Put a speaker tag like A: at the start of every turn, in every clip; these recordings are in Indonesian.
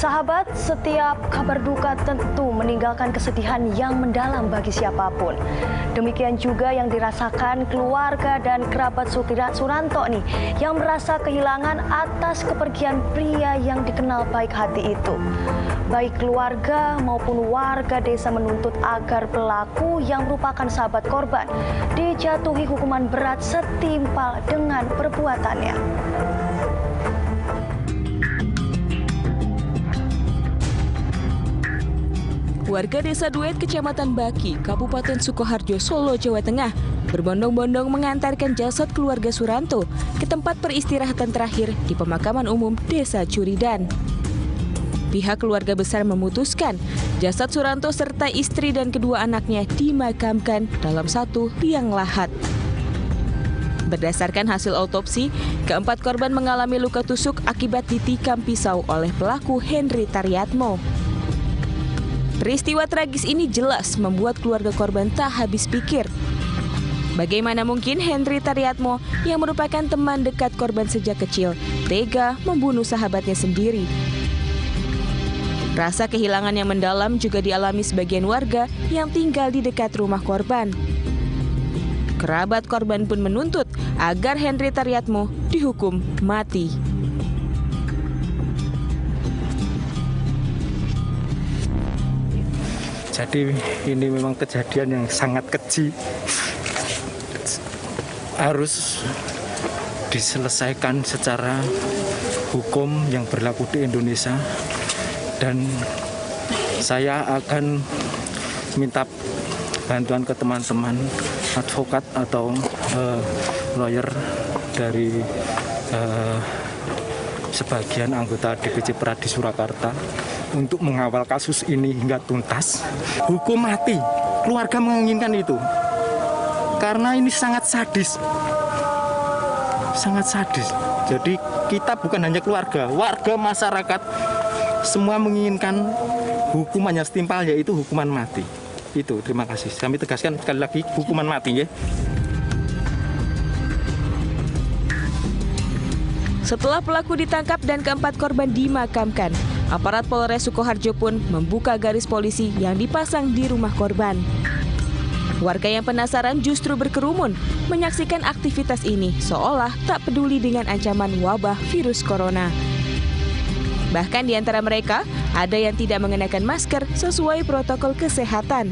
A: Sahabat, setiap kabar duka tentu meninggalkan kesedihan yang mendalam bagi siapapun. Demikian juga yang dirasakan keluarga dan kerabat Suranto nih, yang merasa kehilangan atas kepergian pria yang dikenal baik hati itu. Baik keluarga maupun warga desa menuntut agar pelaku yang merupakan sahabat korban dijatuhi hukuman berat setimpal dengan perbuatannya.
B: Warga Desa Duet, Kecamatan Baki, Kabupaten Sukoharjo, Solo, Jawa Tengah, berbondong-bondong mengantarkan jasad keluarga Suranto ke tempat peristirahatan terakhir di pemakaman umum Desa Curidan. Pihak keluarga besar memutuskan jasad Suranto serta istri dan kedua anaknya dimakamkan dalam satu liang lahat. Berdasarkan hasil autopsi, keempat korban mengalami luka tusuk akibat ditikam pisau oleh pelaku Henry Taryatmo. Peristiwa tragis ini jelas membuat keluarga korban tak habis pikir. Bagaimana mungkin Henry Taryatmo yang merupakan teman dekat korban sejak kecil tega membunuh sahabatnya sendiri? Rasa kehilangan yang mendalam juga dialami sebagian warga yang tinggal di dekat rumah korban. Kerabat korban pun menuntut agar Henry Taryatmo dihukum mati.
C: Jadi ini memang kejadian yang sangat keji, harus diselesaikan secara hukum yang berlaku di Indonesia, dan saya akan minta bantuan ke teman-teman advokat atau lawyer dari sebagian anggota DPC Pradi Surakarta untuk mengawal kasus ini hingga tuntas. Hukum mati, keluarga menginginkan itu karena ini sangat sadis, sangat sadis. Jadi kita bukan hanya keluarga, warga, masyarakat semua menginginkan hukumannya setimpal, yaitu hukuman mati. Itu, terima kasih. Kami tegaskan sekali lagi, hukuman mati ya.
B: Setelah pelaku ditangkap dan keempat korban dimakamkan, aparat Polres Sukoharjo pun membuka garis polisi yang dipasang di rumah korban. Warga yang penasaran justru berkerumun menyaksikan aktivitas ini seolah tak peduli dengan ancaman wabah virus corona. Bahkan di antara mereka, ada yang tidak mengenakan masker sesuai protokol kesehatan.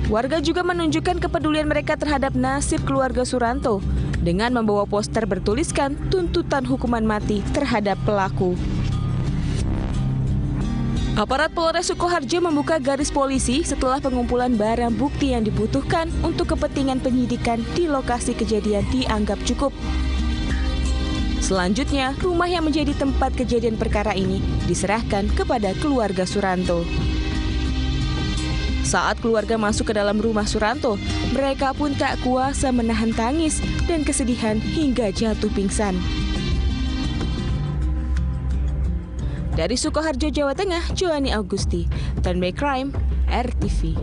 B: Warga juga menunjukkan kepedulian mereka terhadap nasib keluarga Suranto dengan membawa poster bertuliskan tuntutan hukuman mati terhadap pelaku. Aparat Polres Sukoharjo membuka garis polisi setelah pengumpulan barang bukti yang dibutuhkan untuk kepentingan penyidikan di lokasi kejadian dianggap cukup. Selanjutnya, rumah yang menjadi tempat kejadian perkara ini diserahkan kepada keluarga Suranto. Saat keluarga masuk ke dalam rumah Suranto, mereka pun tak kuasa menahan tangis dan kesedihan hingga jatuh pingsan. Dari Sukoharjo, Jawa Tengah, Joani Augusti, Standby Crime, RTV.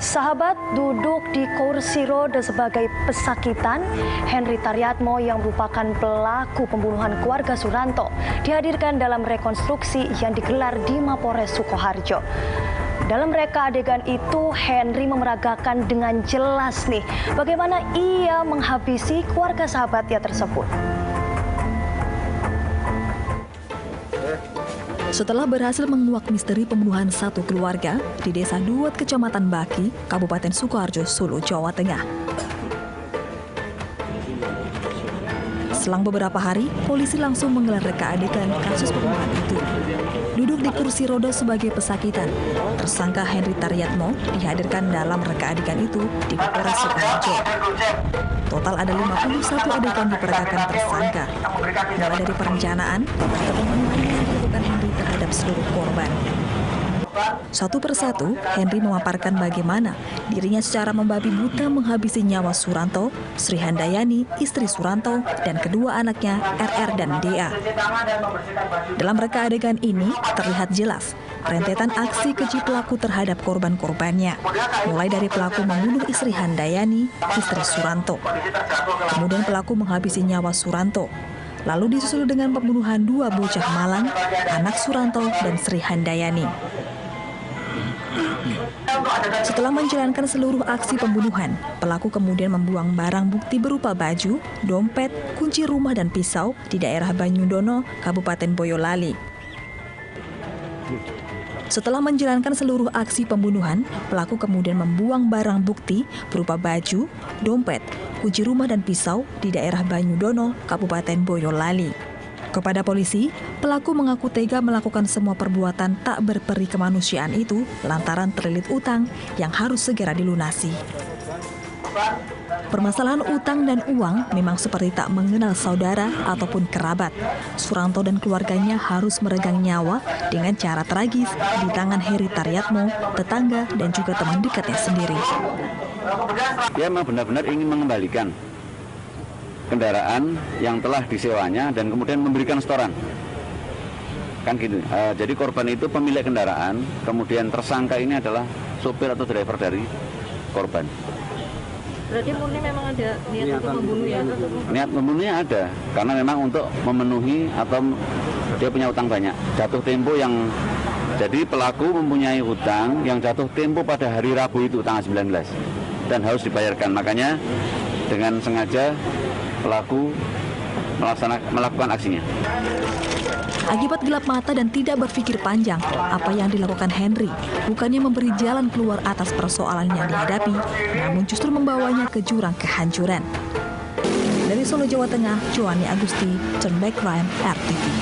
A: Sahabat, duduk di kursi roda sebagai pesakitan, Henry Taryatmo yang merupakan pelaku pembunuhan keluarga Suranto dihadirkan dalam rekonstruksi yang digelar di Mapores Sukoharjo. Dalam reka adegan itu, Henry memeragakan dengan jelas nih bagaimana ia menghabisi keluarga sahabatnya tersebut.
D: Setelah berhasil menguak misteri pembunuhan satu keluarga di Desa Duet, Kecamatan Baki, Kabupaten Sukoharjo, Solo, Jawa Tengah. Selang beberapa hari, polisi langsung menggelar reka adegan kasus pembunuhan itu. Duduk di kursi roda sebagai pesakitan, tersangka Henry Taryatmo dihadirkan dalam reka adegan itu di Mapores Sukoharjo. Total ada 51 adegan diperagakan tersangka, mulai dari perencanaan hingga pembunuhan yang dilakukan Henry terhadap seluruh korban. Satu persatu, Henry memaparkan bagaimana dirinya secara membabi buta menghabisi nyawa Suranto, Sri Handayani, istri Suranto, dan kedua anaknya RR dan DA. Dalam reka adegan ini terlihat jelas rentetan aksi keji pelaku terhadap korban-korbannya, mulai dari pelaku membunuh istri Handayani, istri Suranto. Kemudian pelaku menghabisi nyawa Suranto. lalu disusul dengan pembunuhan 2 bocah Malang, anak Suranto dan Sri Handayani. Setelah menjalankan seluruh aksi pembunuhan, pelaku kemudian membuang barang bukti berupa baju, dompet, kunci rumah dan pisau di daerah Banyudono, Kabupaten Boyolali. Setelah menjalankan seluruh aksi pembunuhan, pelaku kemudian membuang barang bukti berupa baju, dompet, kunci rumah dan pisau di daerah Banyudono, Kabupaten Boyolali. Kepada polisi, pelaku mengaku tega melakukan semua perbuatan tak berperi kemanusiaan itu lantaran terlilit utang yang harus segera dilunasi. Permasalahan utang dan uang memang seperti tak mengenal saudara ataupun kerabat. Suranto dan keluarganya harus meregang nyawa dengan cara tragis di tangan Heri Taryatmo, tetangga dan juga teman dekatnya sendiri.
E: Dia memang benar-benar ingin mengembalikan kendaraan yang telah disewanya dan kemudian memberikan setoran. Kan gitu. Jadi korban itu pemilik kendaraan, kemudian tersangka ini adalah sopir atau driver dari korban.
F: Berarti murni memang ada niat untuk membunuh ya?
E: Niat membunuhnya ada, karena memang untuk memenuhi atau dia punya utang banyak. Jatuh tempo yang, jadi pelaku mempunyai hutang yang jatuh tempo pada hari Rabu itu, tanggal 19. Dan harus dibayarkan, makanya dengan sengaja pelaku melakukan aksinya.
D: Akibat gelap mata dan tidak berpikir panjang, apa yang dilakukan Henry bukannya memberi jalan keluar atas persoalan yang dihadapi, namun justru membawanya ke jurang kehancuran. Dari Solo, Jawa Tengah, Joani Agusti, Turn Back Crime, RTV.